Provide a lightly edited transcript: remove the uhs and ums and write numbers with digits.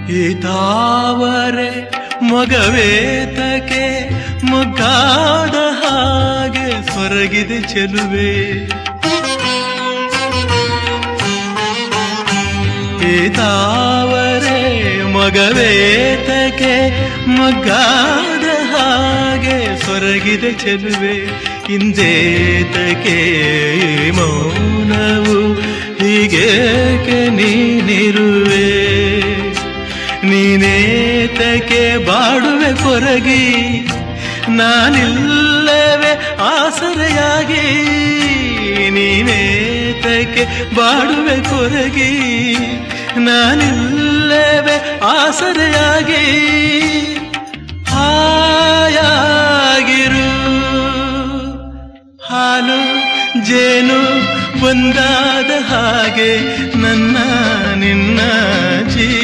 ಈತಾವರೆ ಮಗವೇತಕ್ಕೆ ಮೊಗ್ಗಾದ ಹಾಗೆ ಸೊರಗಿದೆ ಚೆಲುವೆ. ಈತಾವರೆ ಮಗವೇತಕ್ಕೆ ಮೊಗ್ಗಾದ ಹಾಗೆ ಸೊರಗಿದೆ ಚೆಲುವೆ. ಇಂದೇತಕ್ಕೆ ಮೌನವು ಹೀಗೇಕೆ ನೀನಿರುವೆ. ನೀನೇತಕ್ಕೆ ಬಾಡುವೆ ಕೊರಗಿ, ನಾನಿಲ್ಲವೇ ಆಸರೆಯಾಗಿ. ನೀನೇತಕ್ಕೆ ಬಾಡುವೆ ಕೊರಗಿ, ನಾನಿಲ್ಲವೇ ಆಸರೆಯಾಗಿ. ಹಾಯಾಗಿರು, ಹಾಲು ಜೇನು ಒಂದಾದ ಹಾಗೆ ನನ್ನ ನಿನ್ನ ಜೀ